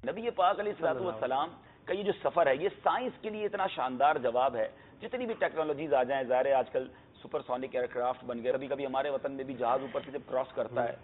نبی پاک علیہ الصلوۃ والسلام کا یہ جو سفر ہے یہ سائنس کے لیے اتنا شاندار جواب ہے. جتنی بھی ٹیکنالوجیز آ جائیں، ظاہر ہے آج کل سپر سونک ایئر کرافٹ بن گئے. کبھی کبھی ہمارے وطن میں بھی جہاز اوپر سے جب کراس کرتا ہے،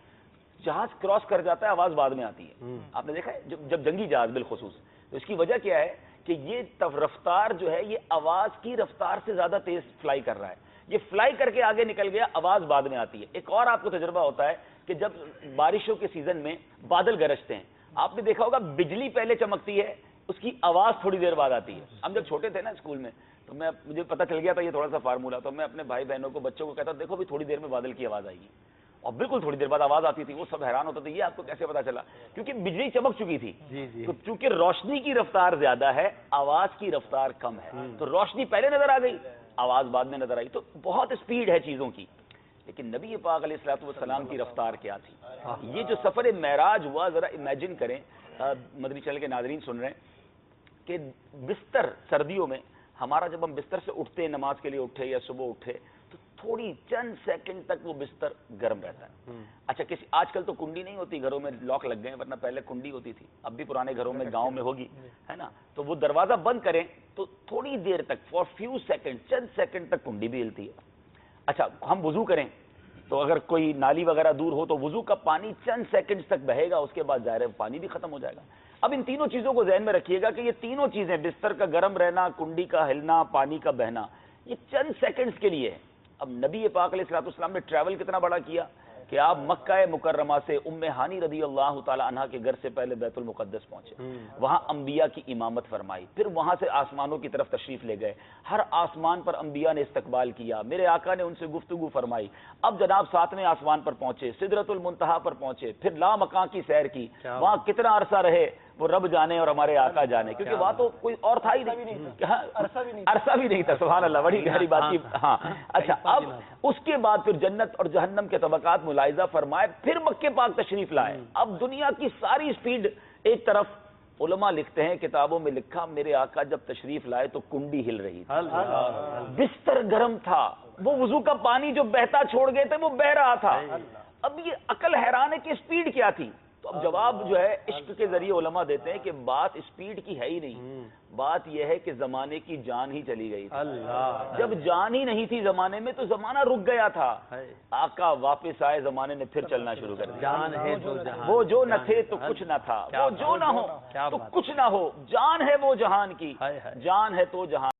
جہاز کراس کر جاتا ہے آواز بعد میں آتی ہے. آپ نے دیکھا ہے جب جنگی جہاز بالخصوص، تو اس کی وجہ کیا ہے کہ یہ رفتار جو ہے یہ آواز کی رفتار سے زیادہ تیز فلائی کر رہا ہے. یہ فلائی کر کے آگے نکل گیا، آواز بعد میں آتی ہے. ایک اور آپ کو تجربہ ہوتا ہے کہ جب بارشوں کے سیزن میں بادل گرجتے ہیں، آپ نے دیکھا ہوگا بجلی پہلے چمکتی ہے، اس کی آواز تھوڑی دیر بعد آتی ہے. ہم جب چھوٹے تھے نا اسکول میں، تو مجھے پتا چل گیا تھا یہ تھوڑا سا فارمولا، تو میں اپنے بھائی بہنوں کو بچوں کو کہتا دیکھو بھی تھوڑی دیر میں بادل کی آواز آئے گی، اور بالکل تھوڑی دیر بعد آواز آتی تھی. وہ سب حیران ہوتے تھے یہ آپ کو کیسے پتا چلا؟ کیونکہ بجلی چمک چکی تھی. تو چونکہ روشنی کی رفتار زیادہ ہے، آواز کی رفتار کم ہے، تو روشنی پہلے نظر آ گئی، آواز بعد میں نظر آئی. تو بہت اسپیڈ ہے چیزوں کی. لیکن نبی پاک علیہ الصلوۃ والسلام کی رفتار کیا تھی؟ یہ جو سفر معراج ہوا، ذرا امیجن کریں، مدنی چینل کے ناظرین سن رہے ہیں کہ بستر سردیوں میں ہمارا جب ہم بستر سے اٹھتے، نماز کے لیے اٹھے یا صبح اٹھے، تو تھوڑی چند سیکنڈ تک وہ بستر گرم رہتا ہے. اچھا آج کل تو کنڈی نہیں ہوتی گھروں میں، لاک لگ گئے، ورنہ پہلے کنڈی ہوتی تھی. اب بھی پرانے گھروں میں گاؤں میں ہوگی، ہے نا. تو وہ دروازہ بند کریں تو تھوڑی دیر تک، فار فیو سیکنڈ، چند سیکنڈ تک کنڈی بھی ہلتی ہے. اچھا ہم وضو کریں تو اگر کوئی نالی وغیرہ دور ہو تو وضو کا پانی چند سیکنڈ تک بہے گا، اس کے بعد ظاہر ہے پانی بھی ختم ہو جائے گا. اب ان تینوں چیزوں کو ذہن میں رکھیے گا کہ یہ تینوں چیزیں، بستر کا گرم رہنا، کنڈی کا ہلنا، پانی کا بہنا، یہ چند سیکنڈز کے لیے ہے. اب نبی پاک علیہ الصلوۃ والسلام نے ٹریول کتنا بڑا کیا کہ آپ مکہ مکرمہ سے ام ہانی رضی اللہ تعالی عنہا کے گھر سے پہلے بیت المقدس پہنچے، وہاں انبیاء کی امامت فرمائی، پھر وہاں سے آسمانوں کی طرف تشریف لے گئے. ہر آسمان پر انبیاء نے استقبال کیا، میرے آقا نے ان سے گفتگو فرمائی. اب جناب 7ویں آسمان پر پہنچے، سدرۃ المنتہا پر پہنچے، پھر لا مکان کی سیر کی. وہاں کتنا عرصہ رہے وہ رب جانے اور ہمارے آقا جانے، کیونکہ وہاں تو کوئی اور تھا ہی نہیں، عرصہ بھی نہیں تھا. سبحان اللہ، بڑی گہری بات کی. ہاں اچھا، اب اس کے بعد پھر جنت اور جہنم کے طبقات ملاحظہ فرمائے، پھر مکہ پاک تشریف لائے. اب دنیا کی ساری سپیڈ ایک طرف. علماء لکھتے ہیں، کتابوں میں لکھا، میرے آقا جب تشریف لائے تو کنڈی ہل رہی تھی، بستر گرم تھا، وہ وضو کا پانی جو بہتا چھوڑ گئے تھے وہ بہ رہا تھا. اب یہ عقل حیران ہے کہ سپیڈ کیا تھی. تو اب جواب جو ہے عشق کے ذریعے علماء دیتے ہیں کہ بات سپیڈ کی ہے ہی نہیں، بات یہ ہے کہ زمانے کی جان ہی چلی گئی تھی. جب جان ہی نہیں تھی زمانے میں تو زمانہ رک گیا تھا. آقا واپس آئے، زمانے نے پھر چلنا شروع کر دیا. وہ جو نہ تھے تو کچھ نہ تھا، وہ جو نہ ہو تو کچھ نہ ہو. جان ہے وہ جہان کی، جان ہے تو جہان